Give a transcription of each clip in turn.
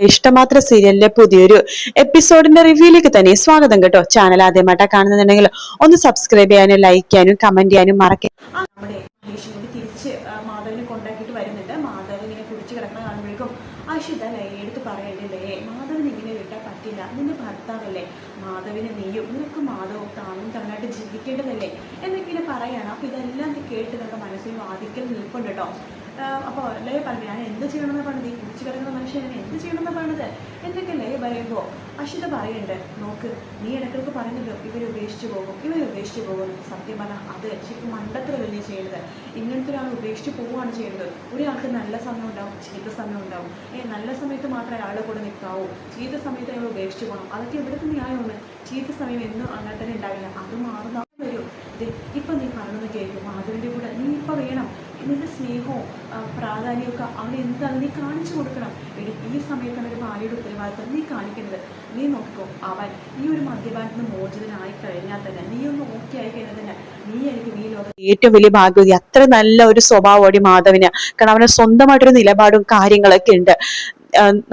ഇഷ്ടമാത്ര സീരിയലിലെ പുതിയൊരു എപ്പിസോഡിന്റെ റിവ്യൂയിലേക്ക് തന്നെ സ്വാഗതം കേട്ടോ. ചാനൽ ആദ്യമായിട്ടാ കാണുന്നുണ്ടെങ്കിൽ ഒന്ന് സബ്സ്ക്രൈബ് ചെയ്യാനും ലൈക്ക് ചെയ്യാനും കമന്റ് ചെയ്യാനും മറക്കരുത്. നമ്മുടെ മഹേഷിനോട് തിരിച്ച് മാധവനെ കൊണ്ടാക്കിയിട്ട് വരുന്നുണ്ട്. മാധവൻ ഇങ്ങനെ കുടിച്ച് കിടക്കുന്ന കാണുമ്പോഴേക്കും അശ്വിത ലയെ എടുത്ത് പറയണ്ടേ, മാധവൻ ഇങ്ങനെ വിട്ടാൽ പറ്റില്ല, നിന്റെ ഭർത്താവല്ലേ, മാധവിനെ നീയും നിനക്ക് മാധവും താനും തന്നായിട്ട് ജീവിക്കേണ്ടതല്ലേ എന്നൊക്കെ പറയാണ്. അപ്പൊ ഇതെല്ലാം കേട്ട് നമ്മുടെ മനസ്സിൽ വാദിക്കൽ നിൽപ്പുണ്ട് കേട്ടോ. അപ്പോൾ ലയ പറഞ്ഞു, ഞാൻ എന്ത് ചെയ്യണമെന്ന് പറഞ്ഞത്, ഈ കുടിച്ചു കിടക്കുന്ന മനുഷ്യൻ ഞാൻ എന്ത് ചെയ്യണമെന്ന് പറഞ്ഞത് എന്നൊക്കെ ലയ പറയുമ്പോൾ അശ്വിത പറയുന്നുണ്ട്, നോക്ക് നീ ഇടയ്ക്കിടയ്ക്ക് പറയുന്നല്ലോ ഇവർ ഉപേക്ഷിച്ച് പോകും. സത്യം പറഞ്ഞാൽ അത് ശരിക്കും മണ്ടത്തരമല്ലേ ചെയ്യേണ്ടത്. ഇങ്ങനത്തെ ഒരാൾ ഉപേക്ഷിച്ച് പോവുകയാണ് ചെയ്യേണ്ടത്. ഒരാൾക്ക് നല്ല സമയം ഉണ്ടാവും, ചീത്ത സമയം ഉണ്ടാവും. നല്ല സമയത്ത് മാത്രമേ അയാളുടെ കൂടെ നിൽക്കാവൂ, ചീത്ത സമയത്ത് അയാൾ ഉപേക്ഷിച്ച് പോകണം. അതൊക്കെ എവിടുത്തെ ന്യായമാണ്? ചീത്ത സമയം എന്നും അങ്ങനെ തന്നെ ഉണ്ടാവില്ല, അത് മാറുന്ന വരും. ഇപ്പം നീ പറഞ്ഞത് കേൾക്കും, മാധവൻ്റെ കൂടെ നീ ഇപ്പം വേണം, നിന്റെ സ്നേഹവും പ്രാധാന്യമൊക്കെ അവൻ എന്താണ് നീ കാണിച്ചു കൊടുക്കണം. ഈ സമയത്താണ് ഒരു ഭാര്യയുടെ ഉത്തരവാദിത്വം നീ കാണിക്കുന്നത്. നീ നോക്കിക്കോ, അവൻ ഈ ഒരു മദ്യപാനത്തിൽ നിന്ന് മോചിതനായി കഴിഞ്ഞാൽ തന്നെ, നീ ഒന്ന് ഓക്കെ ആയി കഴിഞ്ഞാൽ തന്നെ നീ ലോകത്ത് ഏറ്റവും വലിയ ഭാഗ്യവതി. അത്ര നല്ല ഒരു സ്വഭാവമാണ് മാധവന്. കാരണം അവന് സ്വന്തമായിട്ടൊരു നിലപാടും കാര്യങ്ങളൊക്കെ ഉണ്ട്.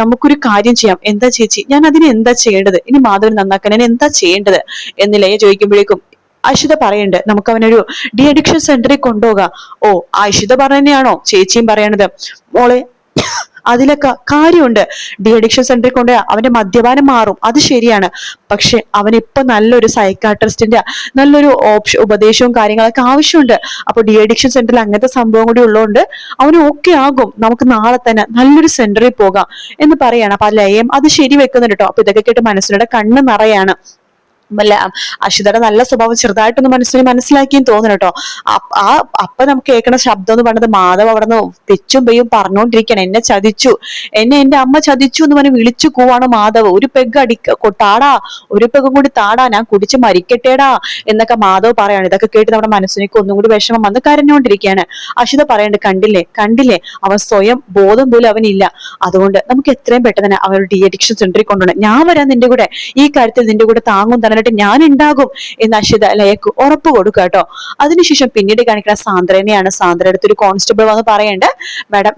നമുക്കൊരു കാര്യം ചെയ്യാം, എന്താ ചേച്ചി, ഞാൻ അതിന് എന്താ ചെയ്യേണ്ടത്, ഇനി മാധവൻ നന്നാക്കാൻ ഞാൻ എന്താ ചെയ്യേണ്ടത് എന്നില്ലേ ചോദിക്കുമ്പോഴേക്കും അശ്വിത പറയുന്നുണ്ട്, നമുക്ക് അവനൊരു ഡി അഡിക്ഷൻ സെന്ററിൽ കൊണ്ടുപോകാം. ഓ, അശ്വിത പറഞ്ഞാണോ ചേച്ചിയും പറയണത്? മോളെ, അതിലൊക്കെ കാര്യമുണ്ട്. ഡി അഡിക്ഷൻ സെന്ററിൽ കൊണ്ടുപോയാൽ അവന്റെ മദ്യപാനം മാറും, അത് ശരിയാണ്. പക്ഷെ അവനിപ്പോ നല്ലൊരു സൈക്കാട്രിസ്റ്റിന്റെ നല്ലൊരു ഉപദേശവും കാര്യങ്ങളൊക്കെ ആവശ്യമുണ്ട്. അപ്പൊ ഡി അഡിക്ഷൻ സെന്ററിൽ അങ്ങനത്തെ സംഭവം കൂടി ഉള്ളതുകൊണ്ട് അവന് ഓക്കെ ആകും. നമുക്ക് നാളെ തന്നെ നല്ലൊരു സെന്ററിൽ പോകാം എന്ന് പറയാണ്. അപ്പൊ ആ ലയം അത് ശരി വെക്കുന്നുണ്ട് കേട്ടോ. അപ്പൊ ഇതൊക്കെ കേട്ട് മനസ്സിലൂടെ കണ്ണ് നിറയാണ്. അല്ല, അശ്വിതയുടെ നല്ല സ്വഭാവം ചെറുതായിട്ടൊന്ന് മനസ്സിലാക്കിയും തോന്നുന്നു കേട്ടോ. അപ്പൊ നമുക്ക് കേൾക്കുന്ന ശബ്ദം എന്ന് പറഞ്ഞത് മാധവ് അവിടെ നിന്ന് തെച്ചും പെയ്യും പറഞ്ഞുകൊണ്ടിരിക്കണം, എന്നെ ചതിച്ചു, എന്റെ അമ്മ ചതിച്ചു എന്ന് പറഞ്ഞ് വിളിച്ചു കൂവാണ് മാധവ്. ഒരു പെഗ് താടാ, ഒരു പെഗും കൂടി താടാ, ഞാൻ കുടിച്ച് മരിക്കട്ടേടാ എന്നൊക്കെ മാധവ് പറയാണ്. ഇതൊക്കെ കേട്ട് നമ്മുടെ മനസ്സിലേക്ക് ഒന്നും കൂടി വിഷമം വന്ന് കരഞ്ഞുകൊണ്ടിരിക്കുകയാണ്. അശ്വിത പറയണ്ട്, കണ്ടില്ലേ അവൻ സ്വയം ബോധം പോലും അവനില്ല. അതുകൊണ്ട് നമുക്ക് എത്രയും പെട്ടെന്ന് തന്നെ അവൻ ഡി അഡിക്ഷൻ സെന്ററിൽ കൊണ്ടുപോകണം. ഞാൻ വരാം നിന്റെ കൂടെ, ഈ കാര്യത്തിൽ നിന്റെ കൂടെ താങ്ങും തന്നെ ഞാൻ ഉണ്ടാകും എന്ന് അശ്വിത ലയക്ക് ഉറപ്പ് കൊടുക്കുക കേട്ടോ. അതിനുശേഷം പിന്നീട് കാണിക്കുന്ന സാന്ദ്രനെയാണ്. സാന്ദ്ര അടുത്തൊരു കോൺസ്റ്റബിൾ വന്ന് പറയണ്ട്,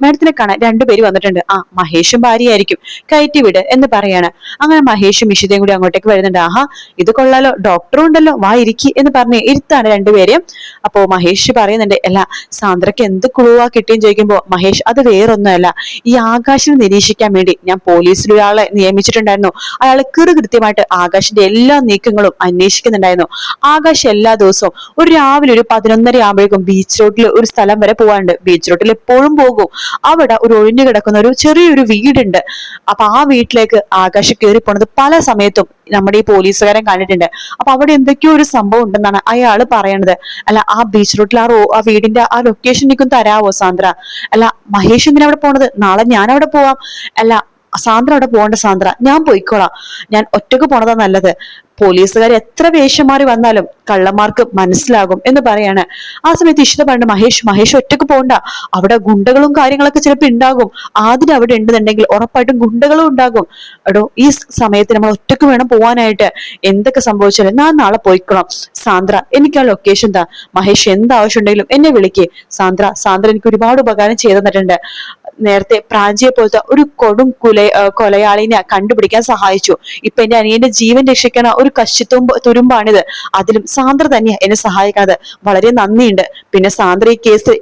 മാഡത്തിനെ കാണാൻ രണ്ടുപേര് വന്നിട്ടുണ്ട്, മഹേഷും ഭാര്യയായിരിക്കും, കയറ്റി വിട് എന്ന് പറയാണ്. അങ്ങനെ മഹേഷും ഇഷിതയും കൂടി അങ്ങോട്ടേക്ക് വരുന്നുണ്ട്. ആഹാ, ഇത് കൊള്ളാലോ, ഡോക്ടറും ഉണ്ടല്ലോ, വാ ഇരിക്കി എന്ന് പറഞ്ഞ് ഇരുത്താണ് രണ്ടുപേരെയും. അപ്പോ മഹേഷ് പറയുന്നുണ്ട്, അല്ല സാന്ദ്രക്ക് എന്ത് ക്ലൂവാ കിട്ടിയെന്ന് ചോദിക്കുമ്പോ മഹേഷ്, അത് വേറൊന്നുമല്ല, ഈ ആകാശിനെ നിരീക്ഷിക്കാൻ വേണ്ടി ഞാൻ പോലീസിൽ ഒരാളെ നിയമിച്ചിട്ടുണ്ടായിരുന്നു. അയാളെ കൃത്യമായിട്ട് ആകാശിന്റെ എല്ലാ നീക്കങ്ങളും അന്വേഷിക്കുന്നുണ്ടായിരുന്നു. ആകാശ് എല്ലാ ദിവസവും ഒരു രാവിലെ ഒരു 11:30 ആകുമ്പോഴേക്കും ബീച്ച് റോഡിൽ ഒരു സ്ഥലം വരെ പോവാണ്ട്. ബീച്ച് റോഡിൽ എപ്പോഴും പോകും. അവിടെ ഒരു ഒഴിഞ്ഞു കിടക്കുന്ന ഒരു ചെറിയൊരു വീടുണ്ട്. അപ്പൊ ആ വീട്ടിലേക്ക് ആകാശ് കയറി പോണത് പല സമയത്തും നമ്മുടെ ഈ പോലീസുകാരൻ കണ്ടിട്ടുണ്ട്. അപ്പൊ അവിടെ എന്തൊക്കെയോ ഒരു സംഭവം ഉണ്ടെന്നാണ് അയാള് പറയണത്. അല്ല, ആ ബീച്ച് റോഡിൽ ആ വീടിന്റെ ആ ലൊക്കേഷൻ എനിക്കും തരാവോ സാന്ദ്ര? അല്ല, മഹേഷ് എന്തിനാ അവിടെ പോണത്? നാളെ ഞാൻ അവിടെ പോവാം. അല്ല, സാന്ദ്ര അവിടെ പോകണ്ട സാന്ദ്ര, ഞാൻ പോയിക്കോളാം, ഞാൻ ഒറ്റക്ക് പോണതാ നല്ലത്. പോലീസുകാർ എത്ര വേഷമാറി വന്നാലും കള്ളന്മാർക്ക് മനസ്സിലാകും എന്ന് പറയാണ്. ആ സമയത്ത് ഇഷിത പറഞ്ഞു, മഹേഷ് ഒറ്റക്ക് പോകണ്ട, അവിടെ ഗുണ്ടകളും കാര്യങ്ങളൊക്കെ ചിലപ്പോൾ ഉണ്ടാകും. ആദ്യം അവിടെ ഉണ്ടെന്നുണ്ടെങ്കിൽ ഉറപ്പായിട്ടും ഗുണ്ടകളും ഉണ്ടാകും. എടോ, ഈ സമയത്ത് നമ്മൾ ഒറ്റക്ക് വേണം പോവാനായിട്ട്. എന്തൊക്കെ സംഭവിച്ചാലും ഞാൻ നാളെ പോയിക്കോളാം. സാന്ദ്ര, എനിക്ക് ആ ലൊക്കേഷൻ താ. മഹേഷ് എന്താവശ്യം ഉണ്ടെങ്കിലും എന്നെ വിളിക്കേ. സാന്ദ്ര എനിക്ക് ഒരുപാട് ഉപകാരം ചെയ്തു തന്നിട്ടുണ്ട്. നേരത്തെ പ്രാഞ്ചിയെ പോലത്തെ ഒരു കൊടും കൊലയാളിനെ കണ്ടുപിടിക്കാൻ സഹായിച്ചു. ഇപ്പൊ എന്റെ അനിയന്റെ ജീവൻ രക്ഷിക്കണ ഒരു തുരുമ്പാണിത്. അതിലും സാന്ദ്ര തന്നെയാ എന്നെ സഹായിക്കാതെ. വളരെ നന്ദിയുണ്ട്. പിന്നെ സാന്ദ്ര ഈ കേസ്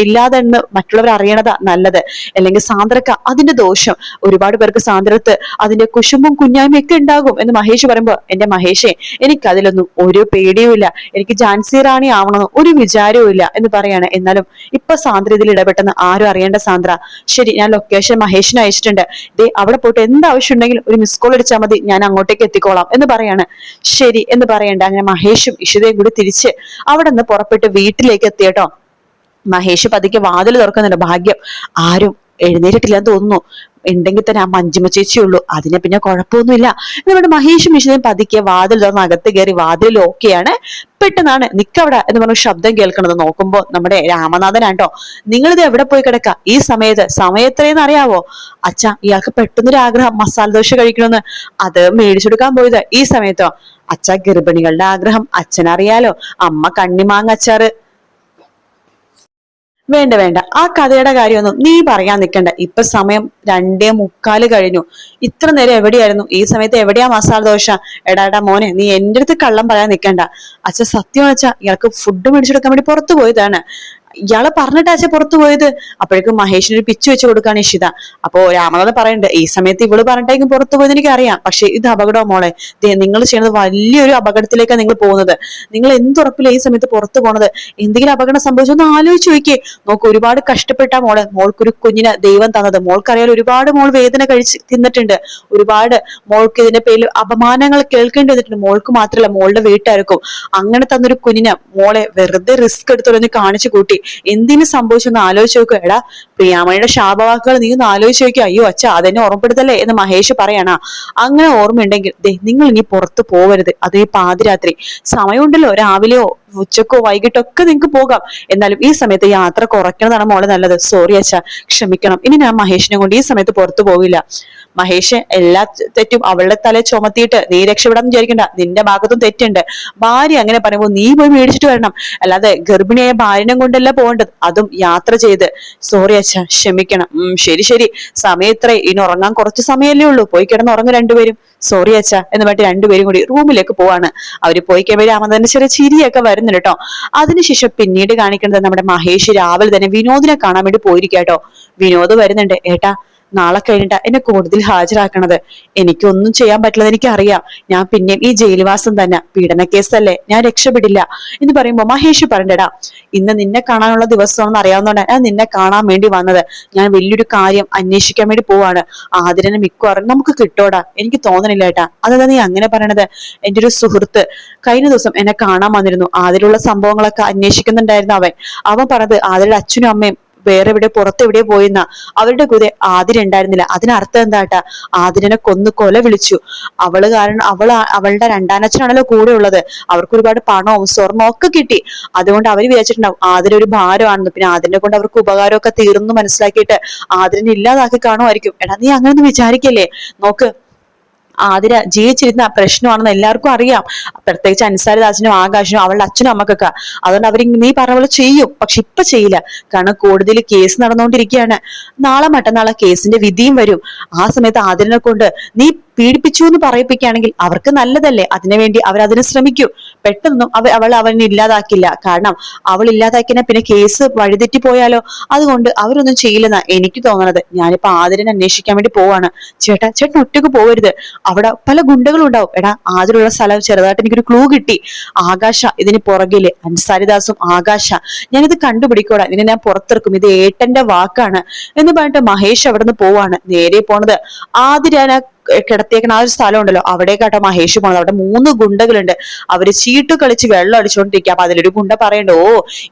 ഇല്ലാതെന്ന് മറ്റുള്ളവർ അറിയണതാ നല്ലത്. അല്ലെങ്കിൽ സാന്ദ്രക്ക അതിന്റെ ദോഷം. ഒരുപാട് പേർക്ക് സാന്ദ്രത്ത് അതിന്റെ കുശുമ്പും കുഞ്ഞായ്മയും ഒക്കെ ഉണ്ടാകും എന്ന് മഹേഷ് പറയുമ്പോ, എന്റെ മഹേഷേ, എനിക്ക് അതിലൊന്നും ഒരു പേടിയുമില്ല, എനിക്ക് ഝാൻസി റാണി ആവണമെന്ന് ഒരു വിചാരവും ഇല്ല എന്ന് പറയാണ്. എന്നാലും ഇപ്പൊ സാന്ദ്ര ഇതിൽ ഇടപെട്ടെന്ന് ആരും അറിയേണ്ട സാന്ദ്ര. ശരി, ഞാൻ ലൊക്കേഷൻ മഹേഷിന് അയച്ചിട്ടുണ്ട്. അവിടെ പോയിട്ട് എന്താവശ്യം ഉണ്ടെങ്കിലും ഒരു മിസ് കോൾ അടിച്ചാൽ മതി, ഞാൻ അങ്ങോട്ടേക്ക് എത്തിക്കോളാം എന്ന് പറയാണ്. ശരി എന്ന് പറയണ്ട. അങ്ങനെ മഹേഷും ഇഷിതയും കൂടി തിരിച്ച് അവിടെ നിന്ന് പുറപ്പെട്ട് വീട്ടിലേക്ക് എത്തിയട്ടോ. മഹേഷ് പതുക്കെ വാതിൽ തുറക്കുന്നുണ്ട്. ഭാഗ്യം ആരും എഴുന്നേറ്റിട്ടില്ലെന്ന് തോന്നുന്നു. ഉണ്ടെങ്കിൽ തന്നെ ആ മഞ്ജുമ ചേച്ചിയുള്ളൂ, അതിനെ പിന്നെ കുഴപ്പമൊന്നുമില്ല. നമ്മുടെ മഹേഷും ഇഷിതയും പതുക്കെ വാതിൽ തുറന്ന് അകത്ത് കയറി. വാതിൽ ഓക്കെയാണ്. പെട്ടെന്നാണ് നിക്കവിടെ എന്ന് പറഞ്ഞ ശബ്ദം കേൾക്കണത്. നോക്കുമ്പോ നമ്മുടെ രാമനാഥനാട്ടോ. നിങ്ങളിത് എവിടെ പോയി കിടക്ക ഈ സമയം എത്രയെന്ന് അറിയാവോ? അച്ഛാ, ഇയാൾക്ക് പെട്ടെന്നൊരു ആഗ്രഹം മസാല ദോശ കഴിക്കണമെന്ന്, അത് മേടിച്ചെടുക്കാൻ പോയത് ഈ സമയത്തോ? അച്ഛാ, ഗർഭിണികളുടെ ആഗ്രഹം അച്ഛനറിയാലോ. അമ്മ കണ്ണിമാങ്ങ അച്ചാറ് വേണ്ട വേണ്ട, ആ കഥയുടെ കാര്യമൊന്നും നീ പറയാൻ നിൽക്കണ്ട. ഇപ്പൊ സമയം 2:45 കഴിഞ്ഞു. ഇത്ര നേരം എവിടെയായിരുന്നു? ഈ സമയത്ത് എവിടെയാ മസാല ദോശ? എടാ മോനെ, നീ എന്റെ അടുത്ത് കള്ളം പറയാൻ നിൽക്കണ്ട. അച്ഛൻ സത്യം വെച്ചാ ഇയാൾക്ക് ഫുഡ് മേടിച്ചെടുക്കാൻ വേണ്ടി പുറത്തു പോയതാണ്. ഇയാളെ പറഞ്ഞിട്ട് അച്ഛൻ പുറത്തു പോയത്. അപ്പോഴേക്കും മഹേഷിന് ഒരു പിച്ച് വെച്ച് കൊടുക്കാണ് ഇഷിത. അപ്പോ രാമനാഥൻ പറയുന്നുണ്ട്, ഈ സമയത്ത് ഇവള് പറഞ്ഞിട്ടേക്കും പുറത്തു പോയെന്ന് എനിക്ക് അറിയാം, പക്ഷെ ഇത് അപകടമോ മോളെ. നിങ്ങൾ ചെയ്യുന്നത് വലിയൊരു അപകടത്തിലേക്കാണ് നിങ്ങൾ പോകുന്നത്. നിങ്ങൾ എന്തുറപ്പില്ല ഈ സമയത്ത് പുറത്തു പോണത്? എന്തെങ്കിലും അപകടം സംഭവിച്ചൊന്ന് ആലോചിച്ച് നോക്കിയേ. നോക്ക്, ഒരുപാട് കഷ്ടപ്പെട്ട മോള് മോൾക്കൊരു കുഞ്ഞിനെ ദൈവം തന്നത്. മോൾക്കറിയാലോ, ഒരുപാട് മോൾ വേദന കഴിച്ച് തിന്നിട്ടുണ്ട്. ഒരുപാട് മോൾക്ക് ഇതിന്റെ പേരിൽ അപമാനങ്ങൾ കേൾക്കേണ്ടി വന്നിട്ടുണ്ട്. മോൾക്ക് മാത്രമല്ല, മോളുടെ വീട്ടുകാർക്കും. അങ്ങനെ തന്നൊരു കുഞ്ഞിനെ മോളെ വെറുതെ റിസ്ക് എടുത്തോളൊന്ന് കാണിച്ചു കൂട്ടി. എന്തിനു സംഭവിച്ചൊന്ന് ആലോചിച്ച് നോക്കുക. എടാ, പ്രിയാമണിയുടെ ശാപവാക്കുകൾ നീ ഒന്ന് ആലോചിച്ച് നോക്കുക. അയ്യോ അച്ഛ, അതെന്നെ ഓർമ്മപ്പെടുത്തല്ലേ എന്ന് മഹേഷ് പറയണ. അങ്ങനെ ഓർമ്മയുണ്ടെങ്കിൽ നിങ്ങൾ ഇനി പുറത്തു പോവരുത്. അതേ പാതിരാത്രി സമയമുണ്ടല്ലോ, രാവിലെയോ ഉച്ചക്കോ വൈകിട്ടോ ഒക്കെ നിങ്ങൾക്ക് പോകാം. എന്നാലും ഈ സമയത്ത് യാത്ര കുറയ്ക്കുന്നതാണ് മോളെ നല്ലത്. സോറി അച്ഛ, ക്ഷമിക്കണം. ഇനി ഞാൻ മഹേഷിനെ കൊണ്ട് ഈ സമയത്ത് പുറത്തു പോവില്ല. മഹേഷ് എല്ലാ തെറ്റും അവളുടെ തല ചുമത്തിയിട്ട് നീ രക്ഷപ്പെടാൻ വിചാരിക്കണ്ട. നിന്റെ ഭാഗത്തും തെറ്റുണ്ട്. ഭാര്യ അങ്ങനെ പറയുമ്പോൾ നീ പോയി മേടിച്ചിട്ട് വരണം. അല്ലാതെ ഗർഭിണിയായ ഭാര്യനെ കൊണ്ടല്ല പോകേണ്ടത്, അതും യാത്ര ചെയ്ത്. സോറി അച്ഛ, ക്ഷമിക്കണം. ശരി ശരി, സമയം ഇത്രേ, ഇനി ഉറങ്ങാൻ കുറച്ച് സമയമല്ലേ ഉള്ളൂ. പോയി കിടന്നുറങ്ങും രണ്ടുപേരും. സോറി അച്ഛ എന്ന് പറഞ്ഞിട്ട് രണ്ടുപേരും കൂടി റൂമിലേക്ക് പോവാണ്. അവര് പോയി കഴിയുമ്പോൾ രാമനാഥന്റെ ചെറിയ ചിരിയൊക്കെ വരുന്നുണ്ട് കേട്ടോ. അതിനുശേഷം പിന്നീട് കാണിക്കുന്നത് നമ്മുടെ മഹേഷ് രാവിലെ തന്നെ വിനോദിനെ കാണാൻ വേണ്ടി പോയിരിക്കാട്ടോ. വിനോദ് വരുന്നുണ്ട്. ഏട്ടാ, നാളെ കഴിഞ്ഞിട്ടാ എന്നെ കൂടുതൽ ഹാജരാക്കണത്. എനിക്കൊന്നും ചെയ്യാൻ പറ്റില്ലെന്ന് എനിക്കറിയാം. ഞാൻ പിന്നെയും ഈ ജയിൽവാസം തന്നെ. പീഡന കേസല്ലേ, ഞാൻ രക്ഷപ്പെടില്ല എന്ന് പറയുമ്പോ മഹേഷ് പറഞ്ഞടാ, ഇന്ന് നിന്നെ കാണാനുള്ള ദിവസമാണെന്ന് അറിയാവുന്നതുകൊണ്ട് ഞാൻ നിന്നെ കാണാൻ വേണ്ടി വന്നത്. ഞാൻ വലിയൊരു കാര്യം അന്വേഷിക്കാൻ വേണ്ടി പോവാണ്. ആതിരനെ മിക്കവാറും നമുക്ക് കിട്ടോടാ. എനിക്ക് തോന്നണില്ല ഏട്ടാ. അതെന്താ നീ അങ്ങനെ പറയണത്? എന്റെ ഒരു സുഹൃത്ത് കഴിഞ്ഞ ദിവസം എന്നെ കാണാൻ വന്നിരുന്നു. ആതിലുള്ള സംഭവങ്ങളൊക്കെ അന്വേഷിക്കുന്നുണ്ടായിരുന്നു അവൻ പറഞ്ഞത് ആതിരയുടെ അച്ഛനും അമ്മയും വേറെ എവിടെ പുറത്തെവിടെ പോയിന്ന. അവരുടെ കൂടെ ആതിര ഉണ്ടായിരുന്നില്ല. അതിനർത്ഥം എന്താട്ടാ? ആതിരനെ കൊന്നു കൊല വിളിച്ചു. അവള് കാരണം അവളുടെ രണ്ടാനച്ഛനാണല്ലോ കൂടെ ഉള്ളത്. അവർക്ക് ഒരുപാട് പണവും സ്വർണവും ഒക്കെ കിട്ടി. അതുകൊണ്ട് അവര് വിചാരിച്ചിട്ടുണ്ടാവും ആതിര ഒരു ഭാരമാണെന്ന്. പിന്നെ ആതിരനെ കൊണ്ട് അവർക്ക് ഉപകാരമൊക്കെ തീർന്നു മനസ്സിലാക്കിയിട്ട് ആതിരനെ ഇല്ലാതാക്കി കാണുമായിരിക്കും. എടാ, നീ അങ്ങനെയൊന്നും വിചാരിക്കല്ലേ. നോക്ക്, ആതിര ജീവിച്ചിരുന്ന പ്രശ്നമാണെന്ന് എല്ലാവർക്കും അറിയാം. പ്രത്യേകിച്ച് അൻസാരിദാസിനും ആകാശിനും അവളുടെ അച്ഛനും അമ്മക്കൊക്കെ. അതുകൊണ്ട് അവർ നീ പറഞ്ഞ പോലെ ചെയ്യും, പക്ഷെ ഇപ്പൊ ചെയ്യില്ല. കാരണം കൂടുതൽ കേസ് നടന്നുകൊണ്ടിരിക്കുകയാണ്. നാളെ മറ്റന്നാളെ കേസിന്റെ വിധിയും വരും. ആ സമയത്ത് ആതിരനെ കൊണ്ട് നീ പീഡിപ്പിച്ചു എന്ന് പറയിപ്പിക്കുകയാണെങ്കിൽ അവർക്ക് നല്ലതല്ലേ. അതിനുവേണ്ടി അവരതിന് ശ്രമിക്കും. പെട്ടെന്നും അവനെ ഇല്ലാതാക്കില്ല. കാരണം അവൾ ഇല്ലാതാക്കിയാൽ പിന്നെ കേസ് വഴിതെറ്റി പോയാലോ. അതുകൊണ്ട് അവരൊന്നും ചെയ്യില്ലെന്നാ എനിക്ക് തോന്നണത്. ഞാനിപ്പോ ആതിരനെ അന്വേഷിക്കാൻ വേണ്ടി പോവാണ്. ചേട്ടൻ ഒറ്റക്ക് പോവരുത്. അവിടെ പല ഗുണ്ടകളും ഉണ്ടാവും. എടാ, ആതിലുള്ള സ്ഥലം ചെറുതായിട്ട് എനിക്കൊരു ക്ലൂ കിട്ടി. ആകാശ ഇതിന് പുറകില്, അൻസാരിദാസും ആകാശ. ഞാനിത് കണ്ടുപിടിക്കൂടാ. ഇതിനെ ഞാൻ പുറത്തിറക്കും. ഇത് ഏട്ടന്റെ വാക്കാണ് എന്ന് പറഞ്ഞിട്ട് മഹേഷ് അവിടെ നിന്ന് പോവാണ്. നേരെ പോണത് ആതിരാന കിടത്തിയേക്കണ ആ ഒരു സ്ഥലം ഉണ്ടല്ലോ, അവിടേക്കാട്ടോ മഹേഷ് പോണത്. അവിടെ 3 ഗുണ്ടകളുണ്ട്. അവര് ചീട്ട് കളിച്ച് വെള്ളം അടിച്ചുകൊണ്ടിരിക്കുക. അപ്പൊ അതിലൊരു ഗുണ്ട പറയണ്ടോ,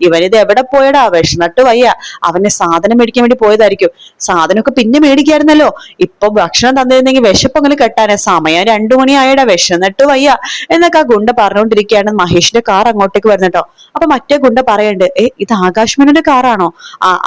ഇവനിത് എവിടെ പോയടാ, വിഷന്നിട്ട് വയ്യ. അവനെ സാധനം മേടിക്കാൻ വേണ്ടി പോയതായിരിക്കും. സാധനമൊക്കെ പിന്നെ മേടിക്കായിരുന്നല്ലോ. ഇപ്പൊ ഭക്ഷണം തന്നിരുന്നെങ്കിൽ വിശപ്പങ്ങനെ കെട്ടാനെ. സമയം 2 മണി ആയടാ, വിഷന്നിട്ട് വയ്യ എന്നൊക്കെ ആ ഗുണ്ട പറഞ്ഞുകൊണ്ടിരിക്കുകയാണ്. മഹേഷിന്റെ കാർ അങ്ങോട്ടേക്ക് വരുന്നട്ടോ. അപ്പൊ മറ്റേ ഗുണ്ട പറയണ്ട്, ഇത് ആകാശ് മേനോന്റെ കാറാണോ?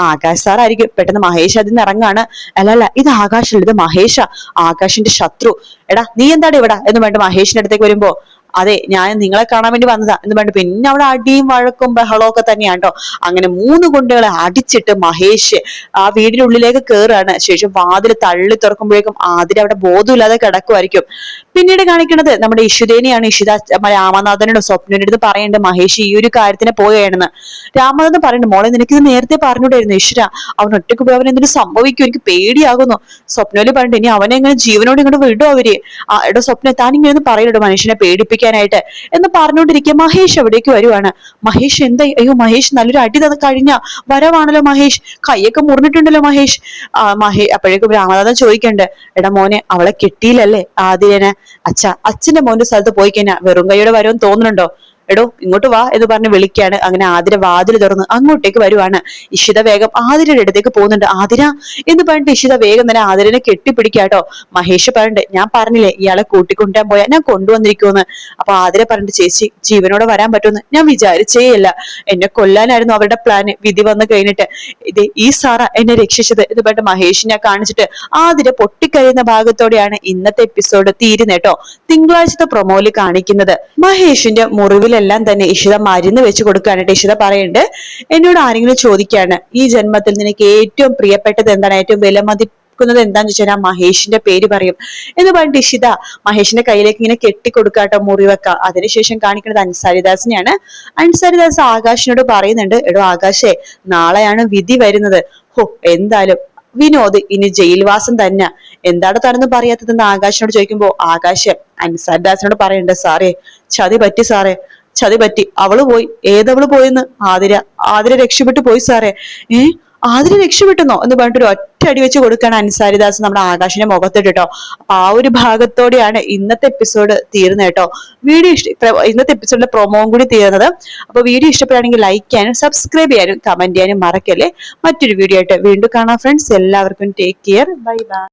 ആകാശ് സാർ ആയിരിക്കും. പെട്ടെന്ന് മഹേഷ് അതിൽ നിന്ന് ഇറങ്ങാണ്. അല്ല, ഇത് ആകാശല്ല, ഇത് മഹേഷ, ആകാശിന്റെ ശത്രു. എടാ, നീ എന്താണ് ഇവിടെ എന്ന് പറഞ്ഞിട്ട് മഹേഷിന്റെ അടുത്തേക്ക് വരുമ്പോ, അതെ, ഞാൻ നിങ്ങളെ കാണാൻ വേണ്ടി വന്നതാ എന്ന് പറഞ്ഞിട്ട് പിന്നെ അവിടെ അടിയും വഴക്കും ബഹളവും ഒക്കെ തന്നെയാണ് കേട്ടോ. അങ്ങനെ 3 ഗുണ്ടകളെ അടിച്ചിട്ട് മഹേഷ് ആ വീടിനുള്ളിലേക്ക് കയറുകയാണ്. ശേഷം വാതിൽ തള്ളി തുറക്കുമ്പോഴേക്കും ആതിര അവിടെ ബോധമില്ലാതെ കിടക്കുമായിരിക്കും. പിന്നീട് കാണിക്കുന്നത് നമ്മുടെ ഇഷിതേനെയാണ്. ഇഷിത രാമനാഥനോട് സ്വപ്നയുടെ അടുത്ത് പറയുന്നുണ്ട് മഹേഷ് ഈ ഒരു കാര്യത്തിന് പോവുകയാണെന്ന്. രാമനാഥൻ പറയുന്നുണ്ട്, മോളെ നിനക്കിത് നേരത്തെ പറഞ്ഞുകൂടായിരുന്നു ഈശ്വര, അവൻ ഒറ്റയ്ക്ക് പോയി അവൻ എന്തിനു സംഭവിക്കും, എനിക്ക് പേടിയാകുന്നു. സ്വപ്നയില് പറഞ്ഞിട്ട് ഇനി അവനെ എങ്ങനെ ജീവനോട് ഇങ്ങോട്ട് വിടും അവര്. എടോ സ്വപ്ന, താൻ ഇങ്ങനെ പറയലോ മനുഷ്യനെ പേടിപ്പിക്കാനായിട്ട് എന്ന് പറഞ്ഞുകൊണ്ടിരിക്കുക. മഹേഷ് എവിടേക്ക് വരുവാണ്. മഹേഷ് എന്താ? അയ്യോ മഹേഷ് നല്ലൊരു അടി തന്ന കഴിഞ്ഞ വരവാണല്ലോ മഹേഷ്, കൈയൊക്കെ മുറിഞ്ഞിട്ടുണ്ടല്ലോ മഹേഷ്. അപ്പോഴേക്കും രാമനാഥൻ ചോദിക്കണ്ട്, എടാ മോനെ, അവളെ കിട്ടിയില്ലല്ലേ ആതിരനെ? അച്ഛന്റെ മോന്റെ സ്ഥലത്ത് പോയി കഴിഞ്ഞാൽ വെറും കൈയോടെ വരുമെന്ന് തോന്നുന്നുണ്ടോ? എടോ ഇങ്ങോട്ട് വാ എന്ന് പറഞ്ഞ് വിളിക്കാണ്. അങ്ങനെ ആതിര വാതിൽ തുറന്ന് അങ്ങോട്ടേക്ക് വരുവാണ്. ഇഷിത വേഗം ആതിരയുടെ അടുത്തേക്ക് പോകുന്നുണ്ട്. ആതിര എന്ന് പറഞ്ഞിട്ട് ഇഷിത വേഗം തന്നെ ആതിരനെ കെട്ടിപ്പിടിക്കാട്ടോ. മഹേഷ് പറഞ്ഞിട്ട്, ഞാൻ പറഞ്ഞില്ലേ ഇയാളെ കൂട്ടിക്കൊണ്ടുവരാൻ പോയാ ഞാൻ കൊണ്ടുവന്നിരിക്കുമെന്ന്. അപ്പൊ ആതിര പറഞ്ഞിട്ട്, ചേച്ചി ജീവനോടെ വരാൻ പറ്റുമെന്ന് ഞാൻ വിചാരിച്ചേയില്ല. എന്നെ കൊല്ലാനായിരുന്നു അവരുടെ പ്ലാന്. വിധി വന്നു കഴിഞ്ഞിട്ട് ഈ സാറ എന്നെ രക്ഷിച്ചത് എന്ന് പറഞ്ഞിട്ട് മഹേഷിനെ കാണിച്ചിട്ട് ആതിര പൊട്ടിക്കഴിയുന്ന ഭാഗത്തോടെയാണ് ഇന്നത്തെ എപ്പിസോഡ് തീരുന്നേട്ടോ. തിങ്കളാഴ്ചത്തെ പ്രൊമോയില് കാണിക്കുന്നത് മഹേഷിന്റെ മുറിവിൽ അവർക്കെല്ലാം തന്നെ ഇഷിത മരുന്ന് വെച്ച് കൊടുക്കുകയാണ്. ഇഷിത പറയുന്നുണ്ട്, എന്നോട് ആരെങ്കിലും ചോദിക്കുകയാണ് ഈ ജന്മത്തിൽ നിനക്ക് ഏറ്റവും പ്രിയപ്പെട്ടത് എന്താണ്, ഏറ്റവും വിലമതിക്കുന്നത് എന്താന്ന് ചോദിച്ചാൽ ആ മഹേഷിന്റെ പേര് പറയും എന്ന് പറഞ്ഞിട്ട് ഇഷിത മഹേഷിന്റെ കയ്യിലേക്ക് ഇങ്ങനെ കെട്ടിക്കൊടുക്കാട്ടോ മുറിവെക്ക. അതിനുശേഷം കാണിക്കുന്നത് അൻസാരിദാസിനെയാണ്. അൻസാരിദാസ് ആകാശിനോട് പറയുന്നുണ്ട്, എടോ ആകാശേ, നാളെയാണ് വിധി വരുന്നത്. ഹോ, എന്തായാലും വിനോദ് ഇനി ജയിൽവാസം തന്നെ. എന്താണ് താനെന്ന് പറയാത്തതെന്ന് ആകാശിനോട് ചോദിക്കുമ്പോ ആകാശ് അൻസാരിദാസിനോട് പറയുന്നുണ്ട്, സാറേ ചതി പറ്റി സാറേ, ചതി പറ്റി. അവള് പോയി. ഏതവള് പോയെന്ന്? ആതിര രക്ഷപ്പെട്ടു പോയി സാറേ. ആതിര രക്ഷപ്പെട്ടെന്നോ എന്ന് പറഞ്ഞിട്ട് ഒരു ഒറ്റ അടി വെച്ച് കൊടുക്കുകയാണ് അൻസാരിദാസ് നമ്മുടെ ആകാശിന്റെ മുഖത്തിട്ട് കേട്ടോ. അപ്പൊ ആ ഒരു ഭാഗത്തോടെയാണ് ഇന്നത്തെ എപ്പിസോഡ് തീർന്നത് കേട്ടോ. ഇന്നത്തെ എപ്പിസോഡിലെ പ്രൊമോയും കൂടി തീർന്നത്. അപ്പൊ വീഡിയോ ഇഷ്ടപ്പെടുകയാണെങ്കിൽ ലൈക്ക് ചെയ്യാനും സബ്സ്ക്രൈബ് ചെയ്യാനും കമന്റ് ചെയ്യാനും മറക്കല്ലേ. മറ്റൊരു വീഡിയോ ആയിട്ട് വീണ്ടും കാണാം ഫ്രണ്ട്സ്. എല്ലാവർക്കും ടേക്ക് കെയർ. Bye bye.